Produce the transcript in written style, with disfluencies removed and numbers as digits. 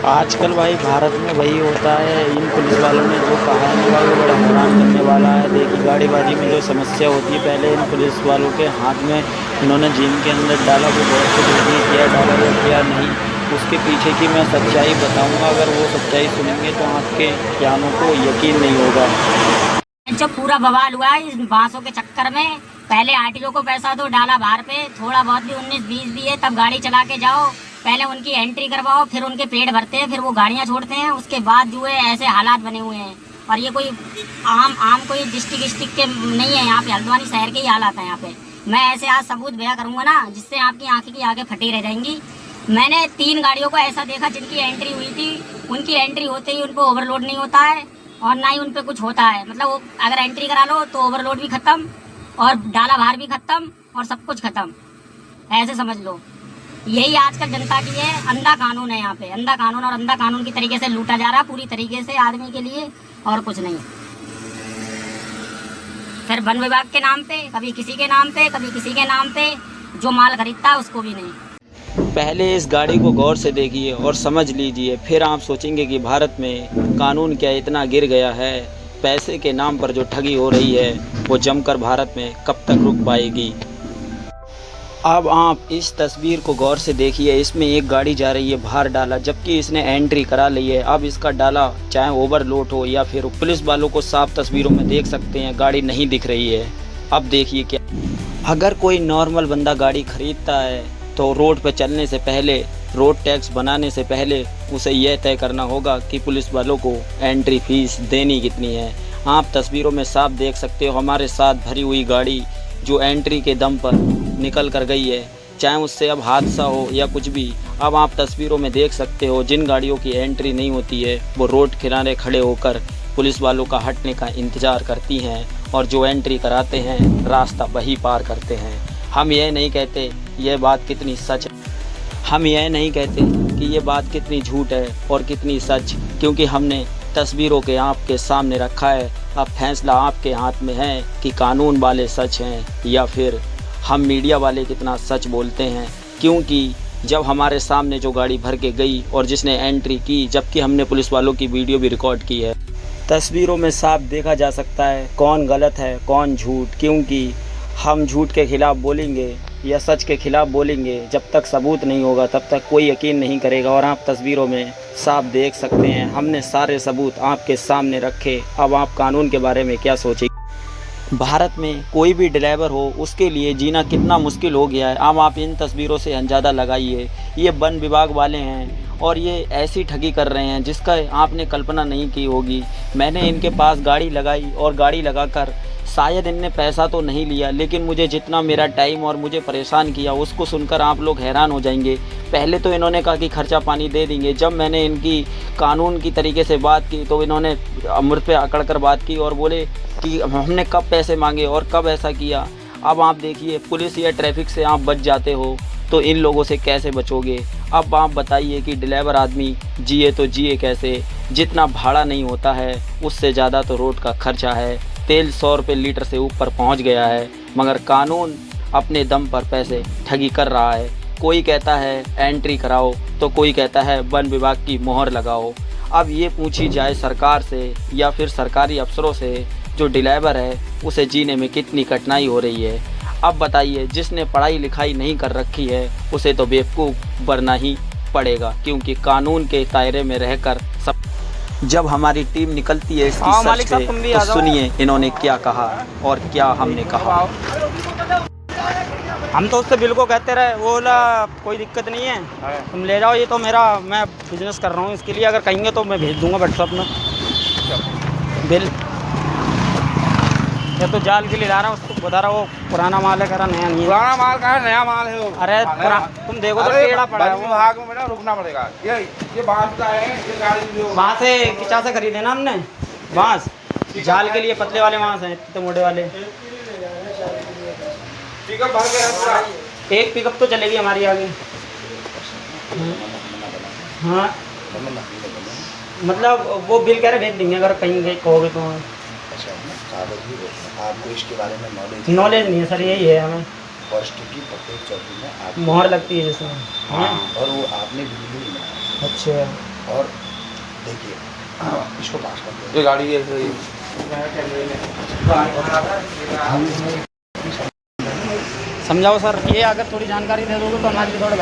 आजकल भाई भारत में वही होता है। इन पुलिस वालों ने जो कहा है ना भाई वो बड़ा हैरान करने वाला है। देखिए गाड़ीबाजी में जो समस्या होती है, पहले इन पुलिस वालों के हाथ में इन्होंने जिम के अंदर डाला, वो गौर से देखिए क्या डाला या क्या नहीं। उसके पीछे की मैं सच्चाई बताऊंगा, अगर वो सच्चाई सुनेंगे तो आपके कानों को यकीन नहीं होगा। जो पूरा बवाल हुआ है इस बांसों के चक्कर में। पहले आरटीओ को पैसा दो, डाला बाहर पे, थोड़ा बहुत भी 19-20 दिए तब गाड़ी चला के जाओ। पहले उनकी एंट्री करवाओ, फिर उनके पेड़ भरते हैं, फिर वो गाड़ियां छोड़ते हैं। उसके बाद जो है ऐसे हालात बने हुए हैं। और ये कोई आम आम कोई डिस्ट्रिक्ट के नहीं है, यहाँ पे हल्द्वानी शहर के ही हालात है यहाँ पे। मैं ऐसे आज सबूत बयां करूंगा ना, जिससे आपकी आंखें की आगे फटी रह जाएंगी। मैंने 3 गाड़ियों को ऐसा देखा जिनकी एंट्री हुई थी, उनकी एंट्री होते ही उनको ओवरलोड नहीं होता है और ना ही उन पे कुछ होता है। मतलब वो अगर एंट्री करा लो तो ओवरलोड भी खत्म और डाला भार भी खत्म और सब कुछ खत्म, ऐसे समझ लो। यही आजकल जनता की है, अंधा कानून है यहाँ पे, अंधा कानून। और अंधा कानून की तरीके से लूटा जा रहा है पूरी तरीके से आदमी के लिए, और कुछ नहीं। फिर वन विभाग के नाम पे, कभी किसी के नाम पे, कभी किसी के नाम पे, जो माल खरीदता है उसको भी नहीं। पहले इस गाड़ी को गौर से देखिए और समझ लीजिए, फिर आप सोचेंगे कि भारत में कानून क्या इतना गिर गया है। पैसे के नाम पर जो ठगी हो रही है वो जमकर भारत में कब तक रुक पाएगी। अब आप इस तस्वीर को गौर से देखिए, इसमें एक गाड़ी जा रही है बाहर डाला, जबकि इसने एंट्री करा ली है। अब इसका डाला चाहे ओवरलोड हो या फिर पुलिस वालों को साफ तस्वीरों में देख सकते हैं गाड़ी नहीं दिख रही है। अब देखिए क्या, अगर कोई नॉर्मल बंदा गाड़ी खरीदता है तो रोड पर चलने से पहले, रोड टैक्स बनाने से पहले उसे यह तय करना होगा कि पुलिस वालों को एंट्री फीस देनी कितनी है। आप तस्वीरों में साफ देख सकते हो हमारे साथ भरी हुई गाड़ी जो एंट्री के दम पर निकल कर गई है, चाहे उससे अब हादसा हो या कुछ भी। अब आप तस्वीरों में देख सकते हो जिन गाड़ियों की एंट्री नहीं होती है वो रोड किनारे खड़े होकर पुलिस वालों का हटने का इंतज़ार करती हैं, और जो एंट्री कराते हैं रास्ता वही पार करते हैं। हम यह नहीं कहते यह बात कितनी सच है, हम यह नहीं कहते कि ये बात कितनी झूठ है और कितनी सच, क्योंकि हमने तस्वीरों के आपके सामने रखा है। अब फैसला आपके हाथ में है कि कानून वाले सच हैं या फिर हम मीडिया वाले कितना सच बोलते हैं। क्योंकि जब हमारे सामने जो गाड़ी भर के गई और जिसने एंट्री की, जबकि हमने पुलिस वालों की वीडियो भी रिकॉर्ड की है, तस्वीरों में साफ देखा जा सकता है कौन गलत है कौन झूठ। क्योंकि हम झूठ के खिलाफ बोलेंगे या सच के खिलाफ बोलेंगे, जब तक सबूत नहीं होगा तब तक कोई यकीन नहीं करेगा। और आप तस्वीरों में साफ देख सकते हैं हमने सारे सबूत आपके सामने रखे। अब आप कानून के बारे में क्या सोचेंगे। भारत में कोई भी ड्राइवर हो उसके लिए जीना कितना मुश्किल हो गया है। अब आप इन तस्वीरों से अंदाज़ा लगाइए, ये वन विभाग वाले हैं और ये ऐसी ठगी कर रहे हैं जिसका आपने कल्पना नहीं की होगी। मैंने इनके पास गाड़ी लगाई और गाड़ी लगाकर शायद इनने पैसा तो नहीं लिया, लेकिन मुझे जितना मेरा टाइम और मुझे परेशान किया उसको सुनकर आप लोग हैरान हो जाएंगे। पहले तो इन्होंने कहा कि खर्चा पानी दे देंगे। जब मैंने इनकी कानून की तरीके से बात की तो इन्होंने मुझ पे अकड़ कर बात की और बोले कि हमने कब पैसे मांगे और कब ऐसा किया। अब आप देखिए, पुलिस या ट्रैफिक से आप बच जाते हो तो इन लोगों से कैसे बचोगे। अब आप बताइए कि ड्राइवर आदमी जिए तो जिए कैसे। जितना भाड़ा नहीं होता है उससे ज़्यादा तो रोड का खर्चा है। तेल 100 रुपये लीटर से ऊपर पहुंच गया है, मगर कानून अपने दम पर पैसे ठगी कर रहा है। कोई कहता है एंट्री कराओ तो कोई कहता है वन विभाग की मोहर लगाओ। अब ये पूछी जाए सरकार से या फिर सरकारी अफसरों से, जो ड्राइवर है उसे जीने में कितनी कठिनाई हो रही है। अब बताइए, जिसने पढ़ाई लिखाई नहीं कर रखी है उसे तो बेवकूफ़ बनना ही पड़ेगा, क्योंकि कानून के दायरे में रहकर सब। जब हमारी टीम निकलती है इसकी सच पे, तो सुनिए इन्होंने क्या कहा और क्या हमने कहा। हम तो उससे बिल को कहते रहे, वो बोला कोई दिक्कत नहीं है तुम ले जाओ, ये तो मैं बिजनेस कर रहा हूँ, इसके लिए अगर कहेंगे तो मैं भेज दूंगा व्हाट्सएप में बिल। ये तो जाल के लिए ला रहा है, उसको बता रहा वो पुराना माल है, कह रहा नया नहीं है। पुराना माल का है, नया माल है वो। अरे तुम देखो तो टेढ़ा पड़ा है वो। विभाग में बेटा रुकना पड़ेगा। ये बांस का है, ये गाड़ी वहाँ से किचा से खरीदे ना हमने बांस, जाल के लिए पतले वाले बांस हैं, इतने मोटे वाले। पिकअप भर के है पूरा। एक पिकअप तो चलेगी हमारी आगे। हाँ मतलब वो बिल कह रहे भेज देंगे अगर कहीं कहोगे तो। आपको इसके बारे में नॉलेज नहीं है सर, यही है हमें। फर्स्ट की प्रत्येक चौकी में आप मोहर लगती है जिसमें। हाँ, और वो आपने बिल्कुल नहीं बनाया। अच्छा और देखिए इसको पास कर दो। ये गाड़ी ऐसे ही समझाओ सर, ये अगर थोड़ी जानकारी दे दोगे तो हमारे लिए थोड़ा